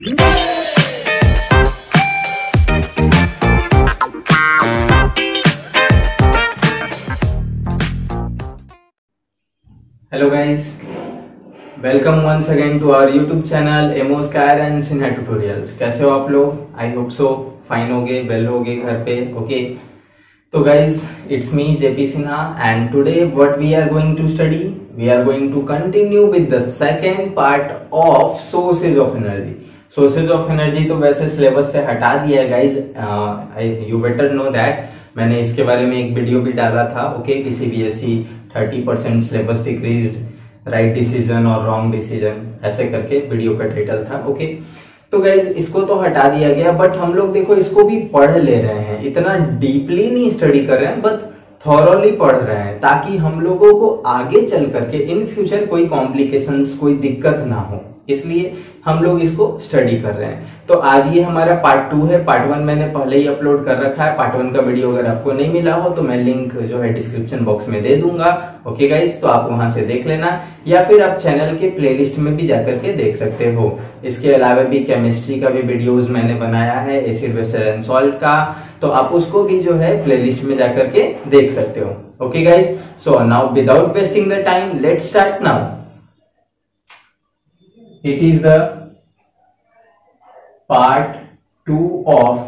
Hello guys, welcome once again to our YouTube channel एमोस्कार and Sinha tutorials. कैसे हो आप लोग? आई होप सो फाइन होगे, वेल होगे घर पे। ओके, तो guys it's me JP Sinha and today what we are going to study, we are going to continue with the second part of sources of energy. Sources of energy तो वैसे syllabus से हटा दिया है guys, you better know that. मैंने इसके बारे में एक वीडियो भी डाला था। ओके, कि CBSE 30% syllabus decreased, right decision और रॉन्ग डिसीजन, ऐसे करके वीडियो का टाइटल था। ओके, तो गाइज इसको तो हटा दिया गया, बट हम लोग देखो इसको भी पढ़ ले रहे हैं। इतना डीपली नहीं स्टडी कर रहे हैं, बट थॉरोली पढ़ रहे हैं, ताकि हम लोगों को आगे चल करके इन फ्यूचर कोई कॉम्प्लिकेशंस, कोई दिक्कत ना हो, इसलिए हम लोग इसको स्टडी कर रहे हैं। तो आज ये हमारा पार्ट 2 है। पार्ट 1 मैंने पहले ही अपलोड कर रखा है। पार्ट 1 का वीडियो अगर आपको नहीं मिला हो तो मैं लिंक जो है डिस्क्रिप्शन बॉक्स में दे दूंगा। ओके गाइस, तो आप वहां से देख लेना, या फिर आप चैनल के प्लेलिस्ट में भी जाकर के देख सकते हो। इसके अलावा भी केमिस्ट्री का भी वीडियोस मैंने बनाया है, एसिड बेस एंड सॉल्ट का, तो आप उसको भी जो है प्लेलिस्ट में जाकर के देख सकते हो। Okay guys, so now without wasting the time, let's start now. It is the part 2 of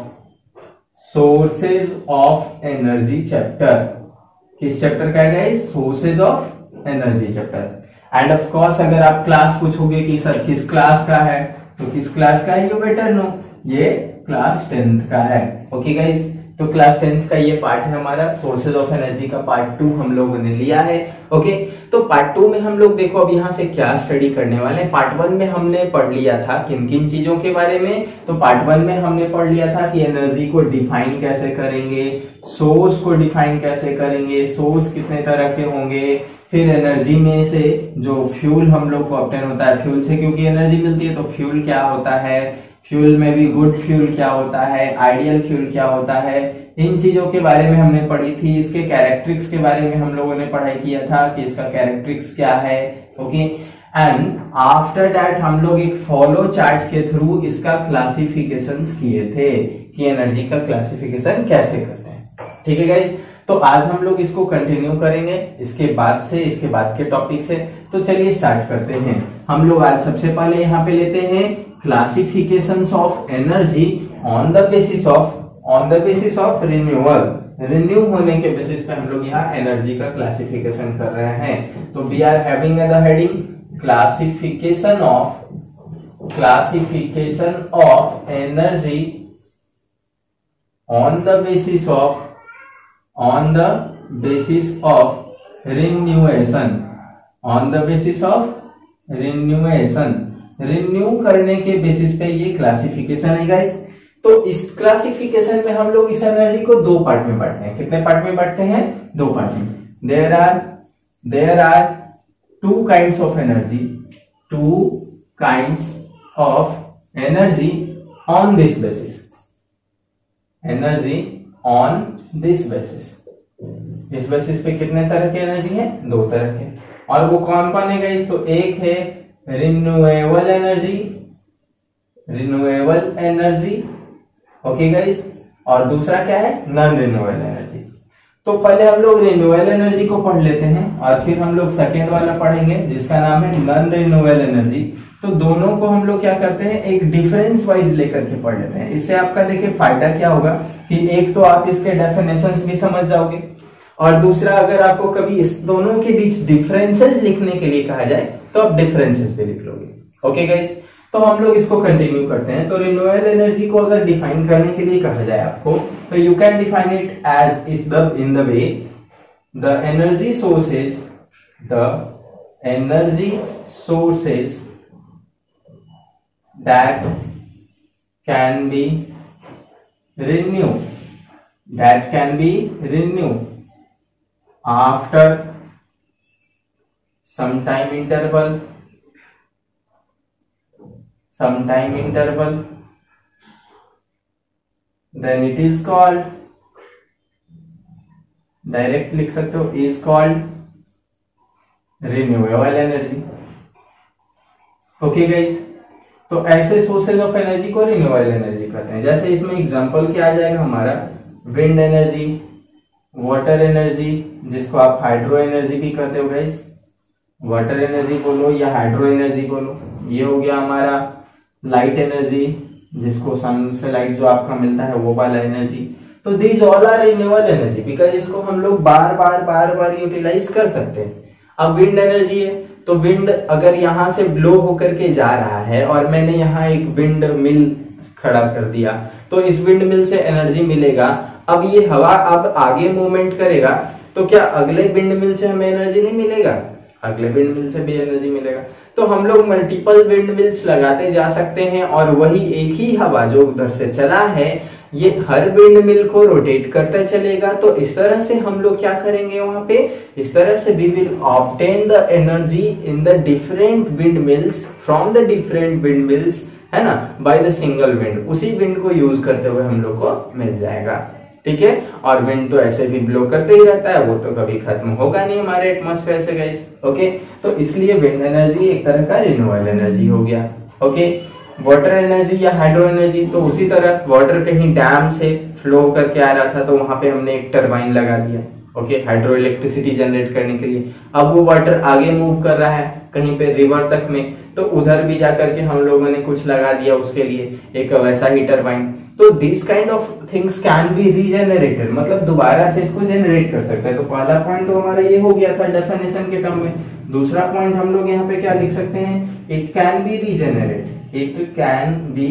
sources of energy chapter। किस चैप्टर का है guys? Sources of energy chapter. End of course अगर आप क्लास पूछोगे कि सर किस class का है, तो किस क्लास का है, यू बेटर नो, ये क्लास 10th का है। ओके गाइस, तो क्लास 10th का ये पार्ट है हमारा, सोर्सेज ऑफ एनर्जी का पार्ट 2 हम लोगों ने लिया है। ओके, तो पार्ट 2 में हम लोग देखो अब यहाँ से क्या स्टडी करने वाले हैं। पार्ट 1 में हमने पढ़ लिया था किन किन चीजों के बारे में। तो पार्ट 1 में हमने पढ़ लिया था कि एनर्जी को डिफाइन कैसे करेंगे, सोर्स को डिफाइन कैसे करेंगे, सोर्स कितने तरह के होंगे, फिर एनर्जी में से जो फ्यूल हम लोग को ऑब्टेन होता है, फ्यूल से क्योंकि एनर्जी मिलती है, तो फ्यूल क्या होता है, फ्यूल में भी गुड फ्यूल क्या होता है, आइडियल फ्यूल क्या होता है, इन चीजों के बारे में हमने पढ़ी थी। इसके कैरेक्टरिस्टिक्स के बारे में हम लोगों ने पढ़ाई किया था कि इसका कैरेक्टरिस्टिक्स क्या है। ओके, एंड आफ्टर दैट हम लोग एक फॉलो चार्ट के थ्रू इसका क्लासिफिकेशंस किए थे कि एनर्जी का क्लासिफिकेशन कैसे करते हैं। ठीक है गाइज, तो आज हम लोग इसको कंटिन्यू करेंगे इसके बाद के टॉपिक से। तो चलिए स्टार्ट करते हैं। हम लोग आज सबसे पहले यहाँ पे लेते हैं classifications of energy on the basis of renewal. Renew होने के बेसिस पे हम लोग यहाँ एनर्जी का क्लासिफिकेशन कर रहे हैं। तो we are having the heading classification of energy on the basis of renewation. Renew करने के बेसिस पे ये क्लासिफिकेशन है गाइस। तो इस क्लासिफिकेशन में हम लोग इस एनर्जी को 2 पार्ट में बांटते हैं। कितने पार्ट में बांटते हैं? 2 पार्ट में। There are 2 kinds of energy on this basis. इस बेसिस पे कितने तरह की एनर्जी है? 2 तरह के। और वो कौन कौन है गाइस? तो एक है रिन्यूएबल एनर्जी, ओके गाइस, और दूसरा क्या है? Non renewable energy. तो पहले हम लोग रिन्यूएबल एनर्जी को पढ़ लेते हैं और फिर हम लोग सेकेंड वाला पढ़ेंगे जिसका नाम है नॉन रिन्यूएबल एनर्जी। तो दोनों को हम लोग क्या करते हैं, एक डिफरेंस वाइज लेकर के पढ़ लेते हैं। इससे आपका देखिए फायदा क्या होगा कि एक तो आप इसके डेफिनेशंस भी समझ जाओगे, और दूसरा अगर आपको कभी इस दोनों के बीच डिफरेंसेस लिखने के लिए कहा जाए तो आप डिफरेंसेस भी लिख लोगे। ओके गाइस, तो हम लोग इसको कंटिन्यू करते हैं। तो रिन्यूएबल एनर्जी को अगर डिफाइन करने के लिए कहा जाए आपको, तो you can define it as in the way the energy sources that can be renewed after some time interval, then it is called, direct लिख सकते हो, is called renewable energy. Okay guys, तो ऐसे सोर्सेज ऑफ एनर्जी को renewable energy कहते हैं। जैसे इसमें एग्जांपल क्या आ जाएगा हमारा, विंड एनर्जी, वाटर एनर्जी, जिसको आप हाइड्रो एनर्जी भी कहते हो गाइस, वाटर एनर्जी बोलो या हाइड्रो एनर्जी बोलो। ये हो गया हमारा लाइट एनर्जी, जिसको सन से लाइट जो आपका मिलता है वो वाला एनर्जी। तो these all are renewable energy because इसको हम लोग बार बार यूटिलाइज कर सकते हैं। अब विंड एनर्जी है, तो विंड अगर यहाँ से ब्लो होकर के जा रहा है और मैंने यहाँ एक विंड मिल खड़ा कर दिया, तो इस विंड मिल से एनर्जी मिलेगा। अब ये हवा अब आगे मूवमेंट करेगा, तो क्या अगले विंड मिल से हमें एनर्जी नहीं मिलेगा? अगले विंड मिल से भी एनर्जी मिलेगा। तो हम लोग मल्टीपल विंड मिल्स लगाते जा सकते हैं और वही एक ही हवा जो उधर से चला है ये हर विंड मिल को रोटेट करता चलेगा। तो इस तरह से हम लोग क्या करेंगे वहां पे, इस तरह से we will obtain the energy in the different wind mills from the different wind mills, है ना, बाय द सिंगल विंड। उसी विंड को यूज करते हुए हम लोग को मिल जाएगा, ठीक है। और विंड तो ऐसे भी ब्लो करते ही रहता है, वो तो कभी खत्म होगा नहीं हमारे एटमॉस्फेयर से गाइस, ओके। तो इसलिए विंड एनर्जी एक तरह का रिन्यूएबल एनर्जी हो गया, ओके। वाटर एनर्जी या हाइड्रो एनर्जी, तो उसी तरह वाटर कहीं डैम से फ्लो करके आ रहा था तो वहां पे हमने एक टरबाइन लगा दिया, ओके, हाइड्रो इलेक्ट्रिसिटी जनरेट करने के लिए। अब वो वाटर आगे मूव कर रहा है कहीं पे रिवर तक में, तो उधर भी जाकर के हम लोगों ने कुछ लगा दिया उसके लिए एक वैसा ही टरबाइन। तो this kind of things can be regenerated, मतलब दोबारा से इसको जनरेट कर सकता है। तो पहला पॉइंट तो हमारा ये हो गया था डेफिनेशन के टर्म में। दूसरा पॉइंट हम लोग यहाँ पे क्या लिख सकते हैं, it can B regenerate, it can B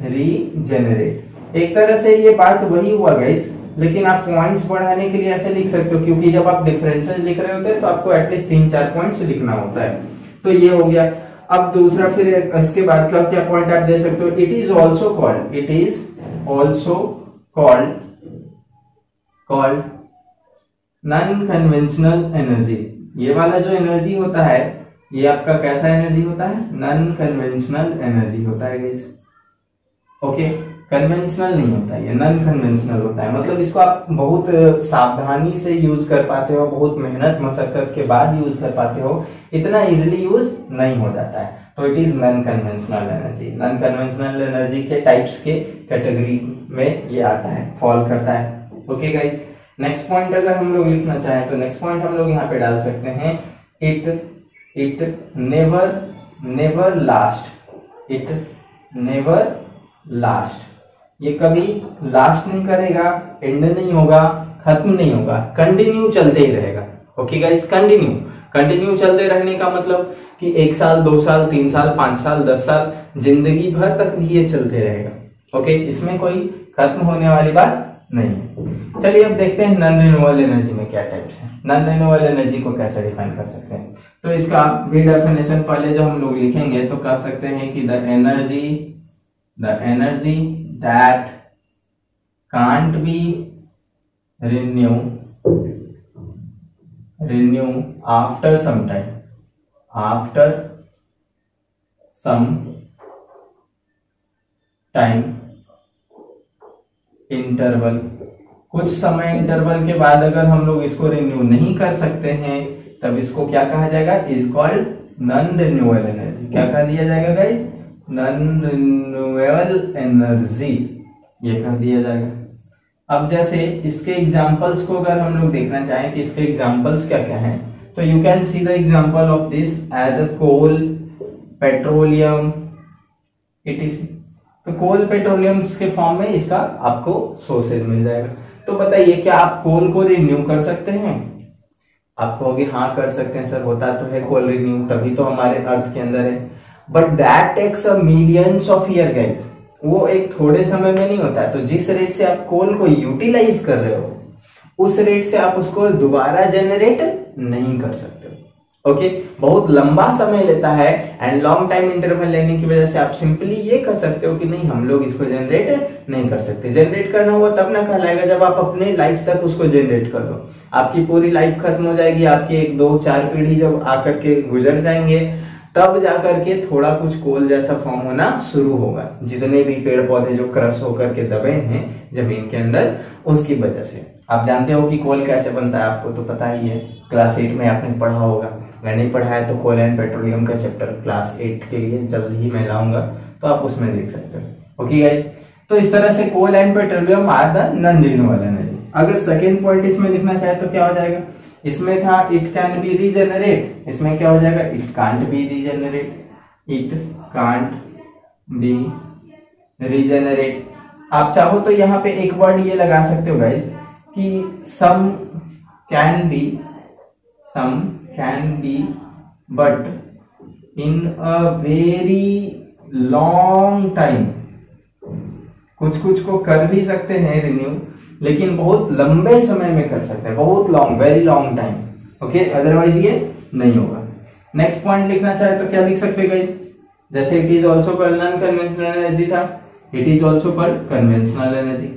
regenerate. एक तरह से ये बात वही हुआ गाइस, लेकिन आप पॉइंट्स बढ़ाने के लिए ऐसे लिख सकते हो, क्योंकि जब आप डिफरेंसेस लिख रहे होते हैं तो आपको एटलीस्ट 3-4 पॉइंट्स लिखना होता है। तो ये हो गया। अब दूसरा फिर इसके बाद का क्या पॉइंट आप दे सकते हो, it is also called non conventional energy. ये वाला जो एनर्जी होता है ये आपका कैसा एनर्जी होता है, नॉन कन्वेंशनल एनर्जी होता है गाइस, ओके। कन्वेंशनल नहीं होता है, ये नॉन कन्वेंशनल होता है। मतलब इसको आप बहुत सावधानी से यूज कर पाते हो, बहुत मेहनत मशक्कत के बाद यूज कर पाते हो, इतना इजीली यूज नहीं हो जाता है। तो it is non conventional energy. Non conventional energy के टाइप्स के कैटेगरी में ये आता है, फॉल करता है, ओके गाइस। नेक्स्ट पॉइंट अगर हम लोग लिखना चाहें तो नेक्स्ट पॉइंट हम लोग यहाँ पे डाल सकते हैं, it never last, it never last. ये कभी लास्ट नहीं करेगा, एंड नहीं होगा, खत्म नहीं होगा, कंटिन्यू चलते ही रहेगा, ओके गाइस। कंटिन्यू चलते रहने का मतलब कि 1 साल 2 साल 3 साल 5 साल 10 साल जिंदगी भर तक भी ये चलते रहेगा, ओके। इसमें कोई खत्म होने वाली बात नहीं है। चलिए अब देखते हैं नॉन रिन्यूएबल एनर्जी में क्या टाइप्स हैं। नॉन रिन्यूएबल एनर्जी को कैसे डिफाइन कर सकते हैं, तो इसका भी डेफिनेशन पहले जो हम लोग लिखेंगे तो कह सकते हैं कि the energy that can't be renew after some time interval, कुछ समय इंटरवल के बाद अगर हम लोग इसको रिन्यू नहीं कर सकते हैं तब इसको क्या कहा जाएगा, is called non renewable energy. क्या कह दिया जाएगा गाइस, नॉन रिन्यूएबल एनर्जी, ये कह दिया जाएगा। अब जैसे इसके एग्जांपल्स को अगर हम लोग देखना चाहें कि इसके एग्जांपल्स क्या क्या हैं, तो you can see the example of this as a coal, petroleum, etc. तो कोल पेट्रोलियम के फॉर्म में इसका आपको सोर्सेज मिल जाएगा। तो बताइए क्या आप कोल को रिन्यू कर सकते हैं? आप कहोगे हाँ कर सकते हैं सर, होता तो है कोल रिन्यू, तभी तो हमारे अर्थ के अंदर है। But that takes a millions of year guys, वो एक थोड़े समय में नहीं होता है। तो जिस रेट से आप कोल को यूटिलाइज कर रहे हो उस रेट से आप उसको दोबारा जनरेट नहीं कर सकते, ओके। बहुत लंबा समय लेता है एंड लॉन्ग टाइम इंटरवल लेने की वजह से आप सिंपली ये कह सकते हो कि नहीं हम लोग इसको जनरेट नहीं कर सकते। जनरेट करना हुआ तब ना कहलाएगा जब आप अपने लाइफ तक उसको जनरेट कर लो। आपकी पूरी लाइफ खत्म हो जाएगी, आपकी 1 2 4 पीढ़ी जब आकर के गुजर जाएंगे तब जाकर के थोड़ा कुछ कोल जैसा फॉर्म होना शुरू होगा। जितने भी पेड़ पौधे जो क्रश होकर के दबे हैं जमीन के अंदर उसकी वजह से। आप जानते हो कि कोल कैसे बनता है, आपको तो पता ही है, क्लास 8 में आपने पढ़ा होगा। अगर नहीं पढ़ा है तो कोल एंड पेट्रोलियम का चैप्टर क्लास 8 के लिए जल्द ही मैं लाऊंगा, तो तो आप उसमें देख सकते हो। ओके गाइस, तो इस तरह से coal and petroleum are the non renewable energy. अगर सेकेंड पॉइंट इसमें लिखना चाहे तो क्या हो जाएगा, इसमें था इट कैन बी रीजेनरेट, इसमें क्या हो जाएगा, it can't be regenerate, it can't be regenerate. आप चाहो तो यहाँ पे एक वर्ड ये लगा सकते हो गाइस कि some can be but in a very long time, कुछ कुछ को कर भी सकते हैं रिन्यू, लेकिन बहुत लंबे समय में कर सकते हैं, बहुत long, very long time. Okay, otherwise ये नहीं होगा। नेक्स्ट पॉइंट लिखना चाहे तो क्या लिख सकते हैं गाइस, जैसे it is also called non conventional energy था, it is also called conventional energy,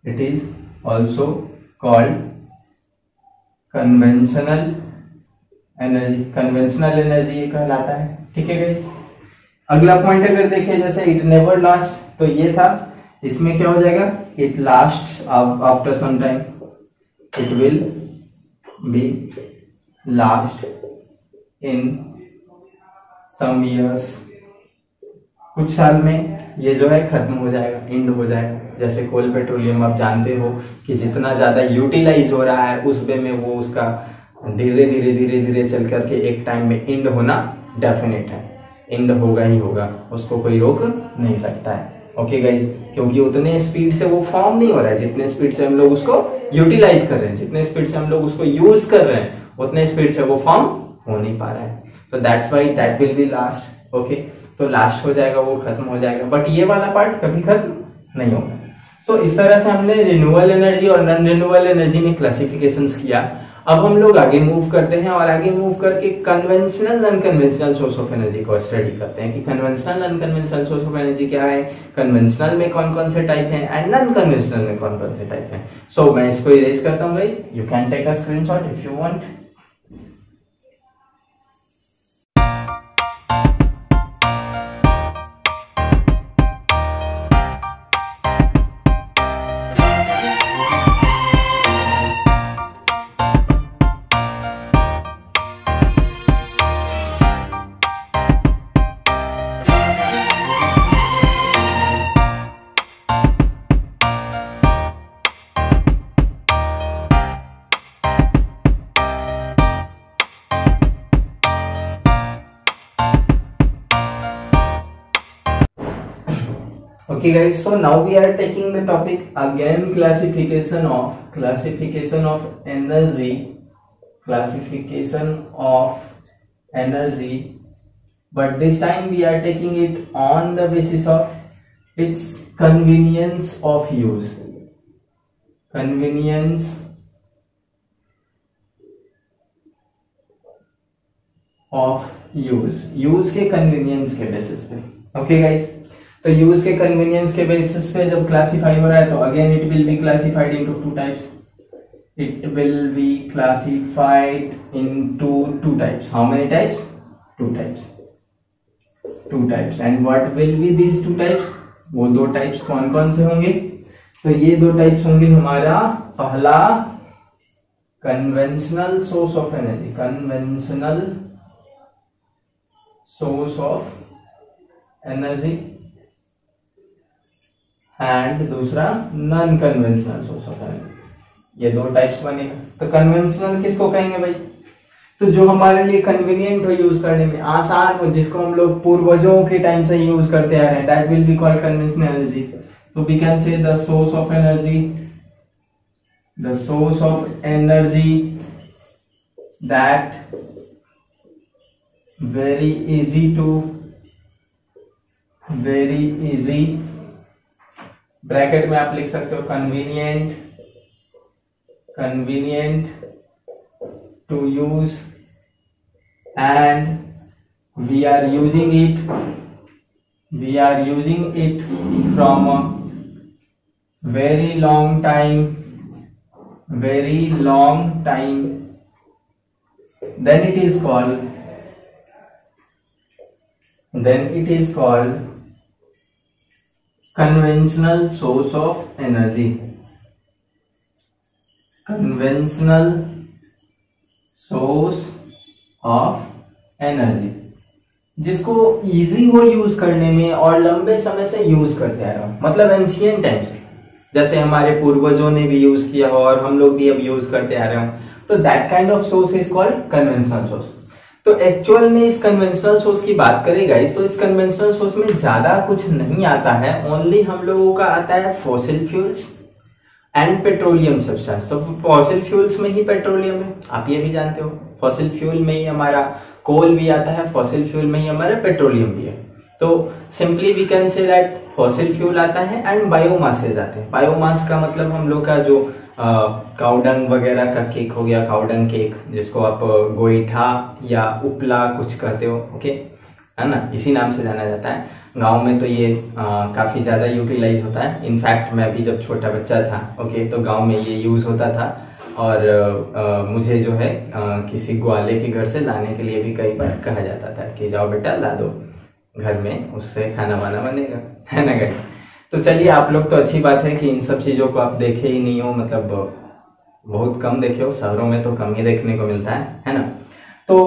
it is also called conventional energy, conventional energy ये कहलाता है। ठीक है गाइस, अगला पॉइंट अगर देखें जैसे इट नेवर लास्ट, तो ये था, इसमें क्या हो जाएगा, it last after some time, it will be last in some years, कुछ साल में ये जो है खत्म हो जाएगा, एंड हो जाएगा। जैसे कोल पेट्रोलियम आप जानते हो कि जितना ज्यादा यूटिलाइज हो रहा है उस वे में वो उसका धीरे धीरे धीरे धीरे चल करके एक टाइम में एंड होना डेफिनेट है, एंड होगा ही होगा, उसको कोई रोक नहीं सकता है। ओके गाइज, क्योंकि उतने स्पीड से वो फॉर्म नहीं हो रहा है जितने स्पीड से हम लोग उसको यूटिलाइज कर रहे हैं, जितने स्पीड से हम लोग उसको यूज कर रहे हैं उतने स्पीड से वो फॉर्म हो नहीं पा रहा है। तो that's why that will be last. Okay, तो लास्ट हो जाएगा, वो खत्म हो जाएगा, बट ये वाला पार्ट कभी खत्म नहीं होगा। सो इस तरह से हमने रिन्यूएबल एनर्जी और नॉन रिन्यूएबल एनर्जी में क्लासिफिकेशंस किया। अब हम लोग आगे मूव करते हैं और आगे मूव करके conventional non conventional source of energy को स्टडी करते हैं कि conventional non conventional source of energy क्या है, कन्वेंशनल में कौन कौन से टाइप हैं एंड नॉन कन्वेंशनल में कौन कौन से टाइप हैं। सो मैं इसको इरेज करता हूं भाई, you can take a screenshot if you want. Okay guys, so now we are taking the topic again, classification of energy, but this time we are taking it on the basis of its convenience of use, convenience of use के convenience के basis पे। Okay guys, तो use के convenience के basis पे जब classify हो रहा है तो again it will be classified into two types, it will be classified into two types. How many types? Two types. And what will be these two types? वो दो टाइप्स कौन कौन से होंगे? तो ये दो टाइप्स होंगे हमारा, पहला conventional source of energy, conventional source of energy, and दूसरा non conventional source of energy. ये दो टाइप्स बनेगा। तो कन्वेंशनल किसको कहेंगे भाई? तो जो हमारे लिए कन्वीनियंट हो, यूज करने में आसान हो, जिसको हम लोग पूर्वजों के टाइम से यूज करते आ रहे हैं, that will be called conventional energy. तो we can say the source of energy that very easy bracket में आप लिख सकते हो convenient to use, and we are using it from a very long time, then it is called conventional source of energy, जिसको easy हो use करने में और लंबे समय से यूज करते आ रहे हो, मतलब एंशियंट टाइम से, जैसे हमारे पूर्वजों ने भी यूज किया हो और हम लोग भी अब यूज करते आ रहे हो, तो that kind of source is called conventional source. तो एक्चुअल में इस कन्वेंशनल सोर्स की बात करें गाइस, तो इस कन्वेंशनल सोर्स में ज्यादा कुछ नहीं आता है, ओनली हम लोगों का आता है fossil fuels and petroleum substance. तो फॉसिल फ्यूल्स में ही पेट्रोलियम है, आप ये भी जानते हो, फॉसिल फ्यूल में ही हमारा कोल भी आता है, फॉसिल फ्यूल में ही हमारा पेट्रोलियम भी है। तो simply we can say that fossil fuel आता है एंड बायोमासेज आते हैं। बायोमास का मतलब हम लोग का जो काउडंग वगैरह का केक हो गया, काउडंग केक, जिसको आप गोईठा या उपला कुछ कहते हो, ओके, है ना, इसी नाम से जाना जाता है। गांव में तो ये काफी ज्यादा यूटिलाइज होता है। इनफैक्ट मैं भी जब छोटा बच्चा था, ओके, तो गांव में ये यूज होता था और मुझे जो है किसी ग्वाले के घर से लाने के लिए भी कई बार कहा जाता था कि जाओ बेटा ला दो घर में, उससे खाना वाना बनेगा, है ना गाइस। तो चलिए, आप लोग तो अच्छी बात है कि इन सब चीजों को आप देखे ही नहीं हो, मतलब बहुत कम देखे हो, शहरों में तो कम ही देखने को मिलता है ना। तो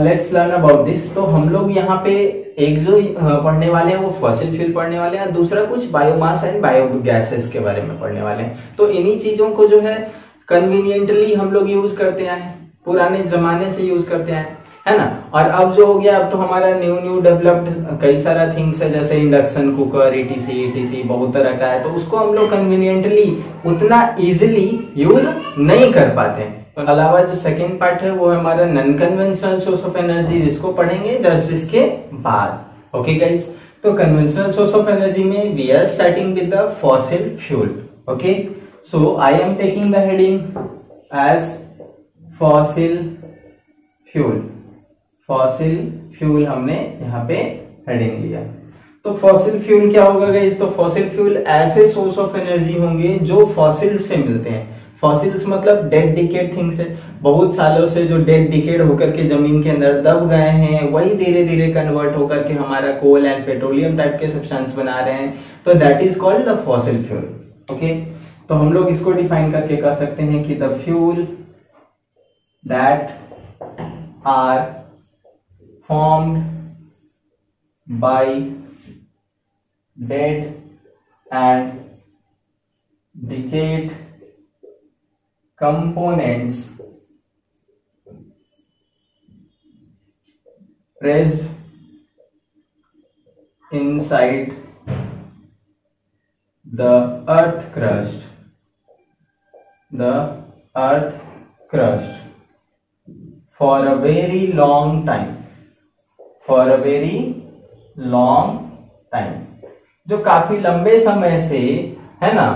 लेट्स लर्न अबाउट दिस। तो हम लोग यहाँ पे एक जो पढ़ने वाले हैं वो फॉसिल फ्यूल पढ़ने वाले हैं, दूसरा कुछ बायोमास एंड बायोगैसेस के बारे में पढ़ने वाले हैं। तो इन्हीं चीजों को जो है कन्वीनियंटली हम लोग यूज करते आए, पुराने जमाने से यूज करते आए, है ना। और अब जो हो गया, अब तो हमारा न्यू डेवलप्ड कई सारा थिंग्स है, जैसे इंडक्शन कुकर, ईटीसी बहुत तरह का है, तो उसको हम लोग कन्वीनियंटली उतना इजिली यूज नहीं कर पाते। तो अलावा जो सेकेंड पार्ट है वो है हमारा non conventional source of energy, जिसको पढ़ेंगे जस्ट इसके बाद, ओके गाइस। तो कन्वेंशनल सोर्स ऑफ एनर्जी में we are starting with the fossil fuel, okay. So I am taking the heading as fossil fuel. Fossil fuel हमने यहाँ पे heading लिया। तो फॉसिल फ्यूल क्या होगा गाइस? तो फॉसिल फ्यूल ऐसे सोर्स ऑफ एनर्जी होंगे जो फॉसिल से मिलते हैं। फॉसिल्स मतलब डेड डिकेड थिंग्स है, बहुत सालों से जो डेड डिकेड होकर के जमीन के अंदर दब गए हैं, वही धीरे धीरे कन्वर्ट होकर के हमारा कोल एंड पेट्रोलियम टाइप के सब्सटेंस बना रहे हैं, तो that is called the fossil fuel, okay. तो हम लोग इसको डिफाइन करके कह सकते हैं कि the fuel that are formed by dead and decayed components pressed inside the earth crust for a very long time, जो काफी लंबे समय से, है ना,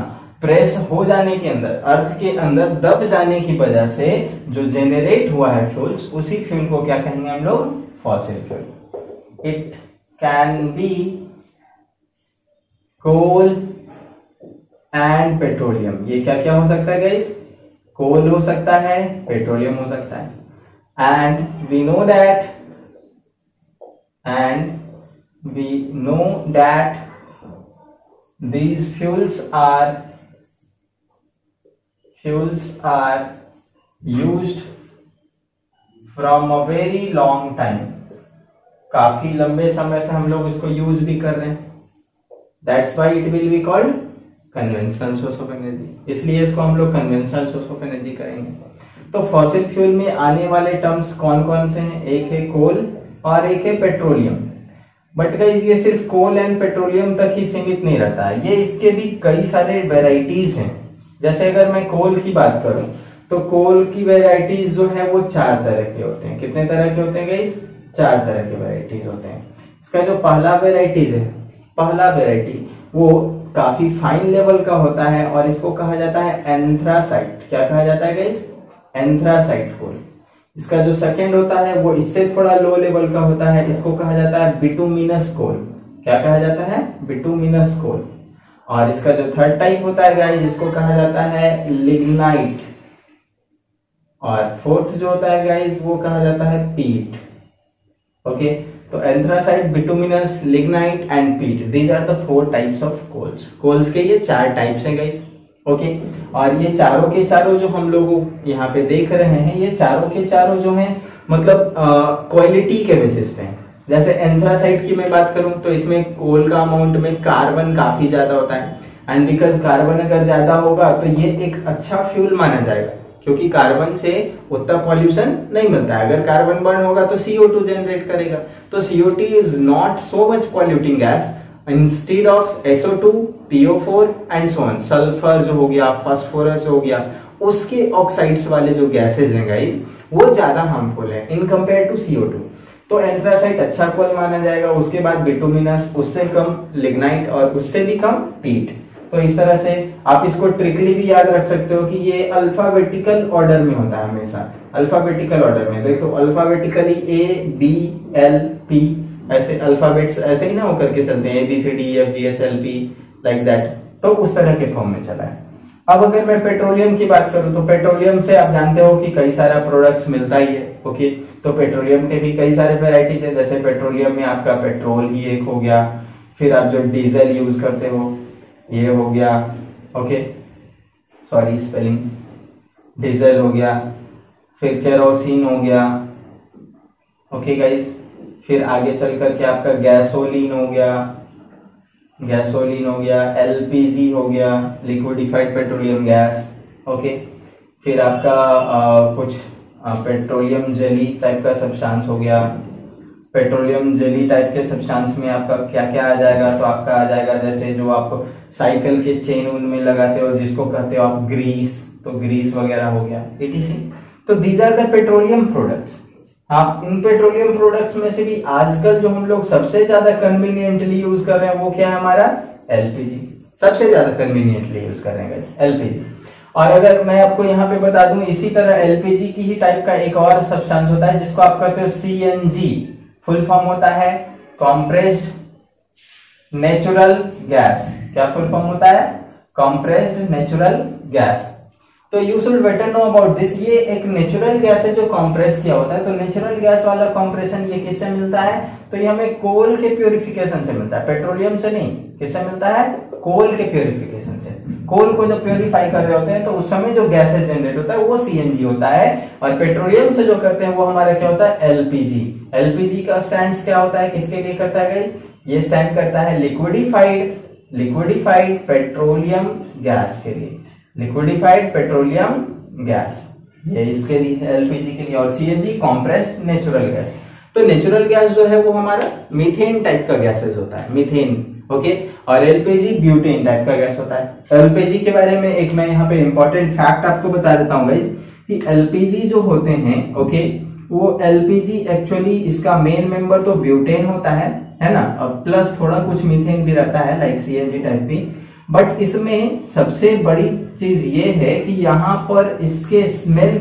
प्रेस हो जाने के अंदर, अर्थ के अंदर दब जाने की वजह से जो जेनरेट हुआ है फ्यूल्स, उसी फ्यूल को क्या कहेंगे हम लोग? Fossil fuel. It can be coal and petroleum. ये क्या क्या हो सकता है गाइस? कोल हो सकता है, पेट्रोलियम हो सकता है। And we know that these fuels are used from a very long time, काफी लंबे समय से हम लोग इसको यूज भी कर रहे हैं। That's why it will be called conventional source of energy, इसलिए इसको हम लोग conventional source of energy करेंगे। तो फॉसिल फ्यूल में आने वाले टर्म्स कौन कौन से हैं? एक है कोल और एक है पेट्रोलियम। बट गाइस ये सिर्फ कोल एंड पेट्रोलियम तक ही सीमित नहीं रहता है, ये इसके भी कई सारे वेराइटीज हैं। जैसे अगर मैं कोल की बात करूं तो कोल की वेराइटीज जो है वो 4 तरह के होते हैं। कितने तरह के होते हैं गाइस? 4 तरह के वेराइटीज होते हैं। इसका जो पहला वेराइटी वो काफी फाइन लेवल का होता है और इसको कहा जाता है एंथ्रासाइट। क्या कहा जाता है गाइस? एंथ्रासाइट कोल। इसका जो सेकंड होता है वो इससे थोड़ा लो लेवल का होता है, इसको कहा जाता है बिटुमिनस कोल। क्या कहा जाता है? बिटुमिनस कोल। और इसका जो थर्ड टाइप होता है गाइस, इसको कहा जाता है लिग्नाइट। और फोर्थ जो होता है गाइस वो कहा जाता है पीट, ओके। तो anthracite, bituminous, lignite and peat, these are the 4 types of coals. Coals के ये 4 टाइप्स हैं गाइस, ओके। और ये चारों के चारों जो हम लोग यहाँ पे देख रहे हैं, ये चारों के चारों जो हैं मतलब क्वालिटी के बेसिस पे हैं। जैसे एंथ्रासाइट की मैं बात करूं तो इसमें कोल का अमाउंट में कार्बन काफी ज्यादा होता है, एंड बिकॉज कार्बन अगर ज्यादा होगा तो ये एक अच्छा फ्यूल माना जाएगा, क्योंकि कार्बन से उतना पॉल्यूशन नहीं मिलता है। अगर कार्बन बर्न होगा तो CO2 जनरेट करेगा, तो CO2 is not so much polluting gas instead of SO2, PO4 and so on. Sulphur जो हो गया, फास्फोरस हो गया, उसके ऑक्साइड्स वाले जो गैसेज हैं गाइस वो ज्यादा हार्मफुल है इन कंपेयर टू CO2। तो एंथ्रासाइट अच्छा कोल माना जाएगा। उसके बाद बिटुमिनस, उससे कम लिग्नाइट और उससे भी कम पीट। तो इस तरह से आप इसको ट्रिकली भी याद रख सकते हो कि ये अल्फाबेटिकल ऑर्डर में होता है हमेशा, अल्फाबेटिकल ऑर्डर में। देखो अल्फाबेटिकली ABLP ऐसे अल्फाबेट्स ऐसे ही ना होकर के चलते हैं, ABCDEFGHLP लाइक दैट, तो उस तरह के फॉर्म में चला है। अब अगर मैं पेट्रोलियम की बात करूं तो पेट्रोलियम से आप जानते हो कि कई सारा प्रोडक्ट्स मिलता ही है। ओके, तो पेट्रोलियम के भी कई सारे वेराइटीज है। जैसे पेट्रोलियम में आपका पेट्रोल ही एक हो गया, फिर आप जो डीजल यूज करते हो ये हो गया, ओके सॉरी स्पेलिंग, डीजल हो गया, फिर केरोसिन हो गया, ओके गाइस, फिर आगे चल करके आपका गैसोलीन हो गया, गैसोलीन हो गया, LPG हो गया, लिक्विडिफाइड पेट्रोलियम गैस, ओके, फिर आपका कुछ पेट्रोलियम जेली टाइप का सब्सटेंस हो गया। पेट्रोलियम जेली टाइप के सब्सटेंस में आपका क्या क्या आ जाएगा, तो आपका आ जाएगा जैसे जो आप साइकिल के चेन उनमें लगाते हो जिसको कहते हो आप ग्रीस, तो ग्रीस वगैरह हो गया etc। तो these are the petroleum products. हाँ, इन पेट्रोलियम प्रोडक्ट्स में से भी आजकल जो हम लोग सबसे ज्यादा कन्वीनियंटली यूज कर रहे हैं वो क्या है हमारा LPG, सबसे ज्यादा कन्वीनियंटली यूज कर रहे हैं LPG। और अगर मैं आपको यहाँ पे बता दूं इसी तरह LPG की ही टाइप का एक और सब्सटेंस होता है जिसको आप कहते हो CNG, फुल फॉर्म होता है कॉम्प्रेस्ड नेचुरल गैस। क्या फुल फॉर्म होता है? Compressed natural gas. तो you should better know about this. ये एक नेचुरल गैस है जो कंप्रेस किया होता है। तो नेचुरल गैस वाला कंप्रेशन ये किससे मिलता है? तो ये हमें कोल के प्यूरिफिकेशन से मिलता है, पेट्रोलियम से नहीं। किससे मिलता है? कोल के प्यूरिफिकेशन से। कोल को जब प्यूरिफाई कर रहे होते हैं तो उस समय जो गैसेज जनरेट होता है वो CNG होता है, और पेट्रोलियम से जो करते हैं वो हमारा क्या होता है? LPG। LPG का स्टैंड क्या होता है, किसके लिए करता है गाइस? ये स्टैंड करता है लिक्विडिफाइड पेट्रोलियम गैस के लिए, लिक्विडिफाइड पेट्रोलियम गैस, ये इसके लिए है LPG के लिए। और CNG कॉम्प्रेस्ड नेचुरल गैस। तो नेचुरल गैस जो है वो हमारा मीथेन टाइप का गैसेज होता है, मीथेन, ओके। और LPG ब्यूटेन टाइप का गैस होता है। LPG के बारे में एक मैं यहाँ पे इंपॉर्टेंट फैक्ट आपको बता देता हूँ गाइस कि LPG जो होते हैं, ओके, वो LPG एक्चुअली इसका मेन मेंबर तो ब्यूटेन होता है ना, और प्लस थोड़ा कुछ मीथेन भी रहता है लाइक CNG टाइप भी। बट इसमें सबसे बड़ी चीज ये है कि यहाँ पर इसके स्मेल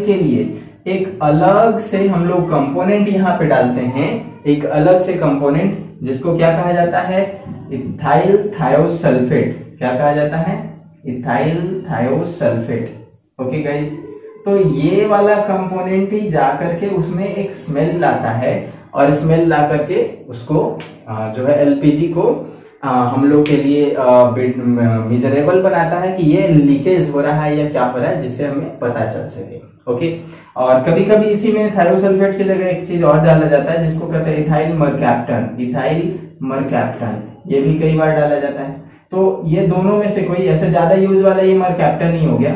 के लिए एक अलग से हम लोग कंपोनेंट यहाँ पे डालते हैं, एक अलग से कंपोनेंट जिसको क्या कहा जाता है? Ethyl thiosulphate. क्या कहा जाता है? Ethyl thiosulphate, okay guys. तो ये वाला कंपोनेंट ही जाकर के उसमें एक स्मेल लाता है, और स्मेल ला करके उसको जो है LPG को हम लोग के लिए मिजरेबल बनाता है कि ये लीकेज हो रहा है या क्या हो रहा है, जिससे हमें पता चल सके, ओके। और कभी कभी इसी में थायोसल्फेट की जगह एक चीज और डाला जाता है जिसको कहते हैं इथाइल मरकैप्टन, ये भी कई बार डाला जाता है। तो ये दोनों में से कोई ऐसे ज्यादा यूज वाला ये मरकैप्टन ही हो गया,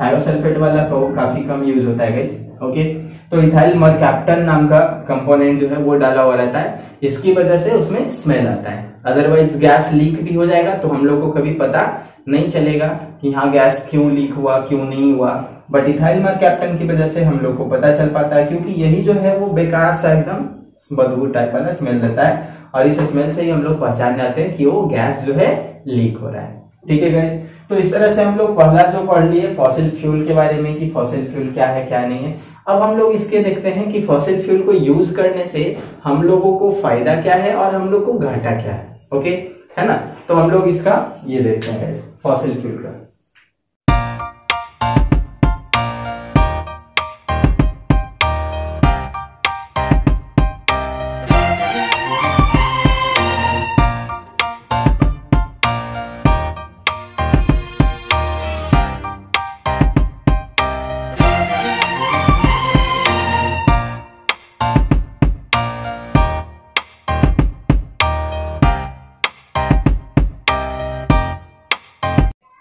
थायोसल्फेट वाला काफी कम यूज होता है गाइस, ओके। तो इथाइल मरकैप्टन नाम का कंपोनेंट जो है वो डाला हुआ रहता है, इसकी वजह से उसमें स्मेल आता है। अदरवाइज गैस लीक भी हो जाएगा तो हम लोग को कभी पता नहीं चलेगा कि हाँ गैस क्यों लीक हुआ, क्यों नहीं हुआ। बट इथाइल मरकैप्टन की वजह से हम लोग को पता चल पाता है, क्योंकि यही जो है वो बेकार सा एकदम बदबू टाइप वाला स्मेल देता है, और इस स्मेल से ही हम लोग पहचान जाते हैं कि वो गैस जो है लीक हो रहा है, ठीक है गाइस। तो इस तरह से हम लोग पहला जो पढ़ लिए फॉसिल फ्यूल के बारे में कि फॉसिल फ्यूल क्या है क्या नहीं है। अब हम लोग इसके देखते हैं कि फॉसिल फ्यूल को यूज करने से हम लोगों को फायदा क्या है और हम लोग को घाटा क्या है, ओके, है ना। तो हम लोग इसका ये देखते हैं गाइस, फॉसिल फ्यूल का।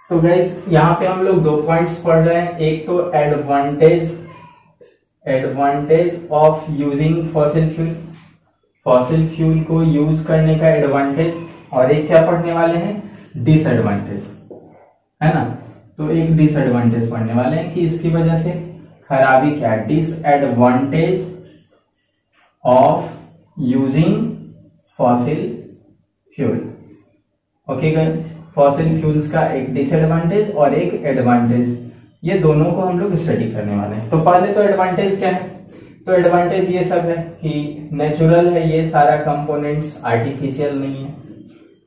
तो गाइस यहाँ पे हम लोग 2 पॉइंट्स पढ़ रहे हैं, एक तो advantage of using fossil fuel, fossil fuel को यूज करने का एडवांटेज, और एक क्या पढ़ने वाले हैं, डिसएडवांटेज, है ना। तो एक डिसएडवांटेज पढ़ने वाले हैं कि इसकी वजह से खराबी क्या है, disadvantage of using fossil fuel. Okay guys, fossil fuels का एक डिसएडवांटेज और एक एडवांटेज, ये दोनों को हम लोग स्टडी करने वाले हैं। तो पहले तो एडवांटेज क्या है, तो एडवांटेज ये सब है कि नेचुरल है, ये सारा कंपोनेंट्स आर्टिफिशियल नहीं है।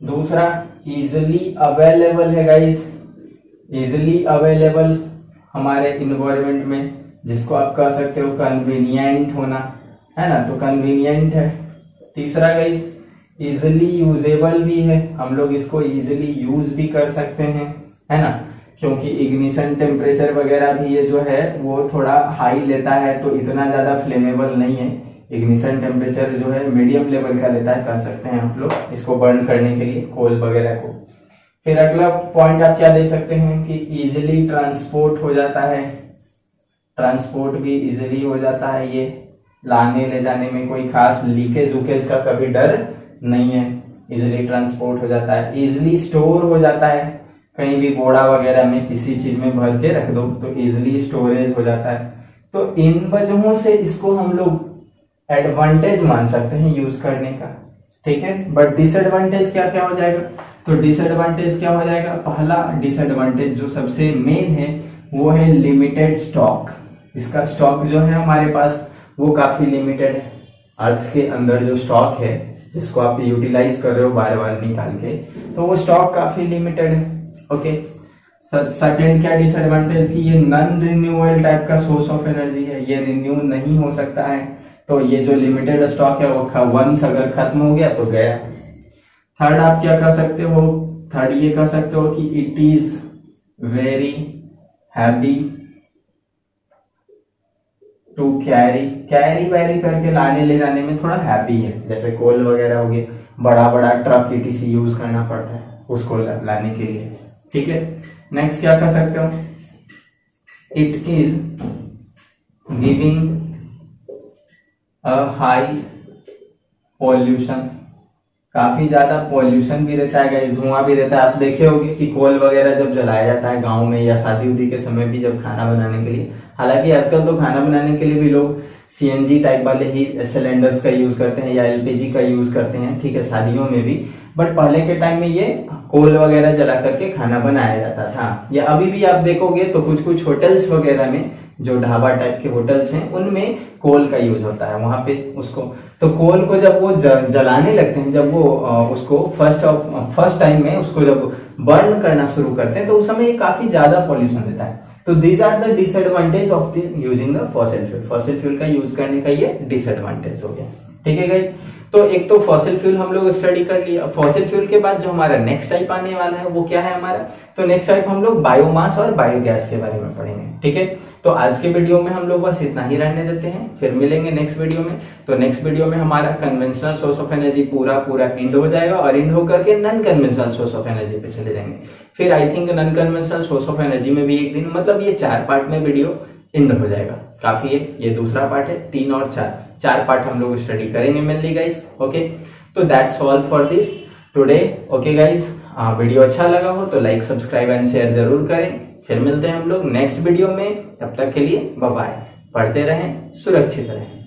दूसरा इजिली अवेलेबल है गाइस, इजिली अवेलेबल हमारे इन्वायरमेंट में, जिसको आप कह सकते हो कन्वीनियंट होना, है ना, तो कन्वीनियंट है। तीसरा गाइस इजिली यूजेबल भी है, हम लोग इसको इजिली यूज भी कर सकते हैं, है ना, क्योंकि इग्निशन टेम्परेचर वगैरह भी ये जो है वो थोड़ा हाई लेता है, तो इतना ज्यादा फ्लेमेबल नहीं है। इग्निशन टेम्परेचर जो है मीडियम लेवल का लेता है, कह सकते हैं आप लोग इसको बर्न करने के लिए कोल वगैरह को। फिर अगला पॉइंट आप क्या दे सकते हैं कि इजिली ट्रांसपोर्ट हो जाता है, ट्रांसपोर्ट भी इजिली हो जाता है, ये लाने ले जाने में कोई खास लीकेज वूकेज का कभी डर नहीं है, इजिली ट्रांसपोर्ट हो जाता है। इजिली स्टोर हो जाता है, कहीं भी बोड़ा वगैरह में किसी चीज में भर के रख दो तो इजिली स्टोरेज हो जाता है। तो इन वजहों से इसको हम लोग एडवांटेज मान सकते हैं यूज करने का, ठीक है। बट डिसएडवांटेज क्या क्या हो जाएगा, तो डिसएडवांटेज क्या हो जाएगा, पहला डिसएडवांटेज जो सबसे मेन है वो है लिमिटेड स्टॉक। इसका स्टॉक जो है हमारे पास वो काफी लिमिटेड है, अर्थ के अंदर जो स्टॉक है जिसको आप यूटिलाइज कर रहे हो बार बार निकाल के, तो वो स्टॉक काफी लिमिटेड है। ओके, सेकेंड क्या डिसएडवांटेज की ये नॉन रिन्यूएबल टाइप का सोर्स ऑफ एनर्जी है, ये रिन्यू नहीं हो सकता है, तो ये जो लिमिटेड स्टॉक है वो वंस अगर खत्म हो गया तो गया। थर्ड आप क्या कर सकते हो, थर्ड ये कह सकते हो कि it is very heavy to carry वैरी करके लाने ले जाने में थोड़ा हैवी है, जैसे कोल वगैरह हो गए, बड़ा बड़ा ट्रक ईटीसी यूज करना पड़ता है उसको लाने के लिए, ठीक है। नेक्स्ट क्या कर सकते हो, it is giving a high pollution, काफी ज्यादा पॉल्यूशन भी रहता है गाइस, धुआं भी रहता है। आप देखे होंगे कि कोल वगैरह जब जलाया जाता है गांव में या शादी उदी के समय भी जब खाना बनाने के लिए, हालांकि आजकल तो खाना बनाने के लिए भी लोग सीएनजी टाइप वाले ही सिलेंडर्स का यूज करते हैं या एलपीजी का यूज करते हैं, ठीक है, शादियों में भी। बट पहले के टाइम में ये कोल वगैरह जला करके खाना बनाया जाता था। या अभी भी आप देखोगे तो कुछ कुछ होटल्स वगैरह में, जो ढाबा टाइप के होटल्स हैं, उनमें कोल का यूज होता है वहां पे उसको। तो कोल को जब वो जलाने लगते हैं, जब वो उसको फर्स्ट टाइम में उसको जब बर्न करना शुरू करते हैं, तो उस समय ये काफी ज्यादा पॉल्यूशन देता है। तो these are the disadvantage of the using the fossil fuel. Fossil fuel का यूज करने का ये डिसएडवांटेज हो गया, ठीक है गाइस। तो एक तो फॉसिल फ्यूल हम लोग स्टडी कर लिया। फॉसिल फ्यूल के बाद जो हमारा नेक्स्ट टाइप आने वाला है वो क्या है हमारा, तो नेक्स्ट टाइप हम लोग बायोमास और बायोगैस के बारे में पढ़ेंगे, ठीक है। तो आज के वीडियो में हम लोग बस इतना ही रहने देते हैं, फिर मिलेंगे नेक्स्ट वीडियो में। तो नेक्स्ट वीडियो में हमारा कन्वेंशनल सोर्स ऑफ एनर्जी पूरा एंड हो जाएगा, और एंड हो करके non conventional source of energy पे चले जाएंगे। फिर I think non conventional source of energy में भी एक दिन, मतलब ये 4 पार्ट में वीडियो एंड हो जाएगा, काफी है। ये दूसरा पार्ट है, 3 और 4 पार्ट हम लोग स्टडी करेंगे मेनली गाइस, ओके। तो that's all for this today, okay guys. Video अच्छा लगा हो तो लाइक, सब्सक्राइब एंड शेयर जरूर करें। फिर मिलते हैं हम लोग नेक्स्ट वीडियो में, तब तक के लिए बाय बाय। पढ़ते रहें, सुरक्षित रहें।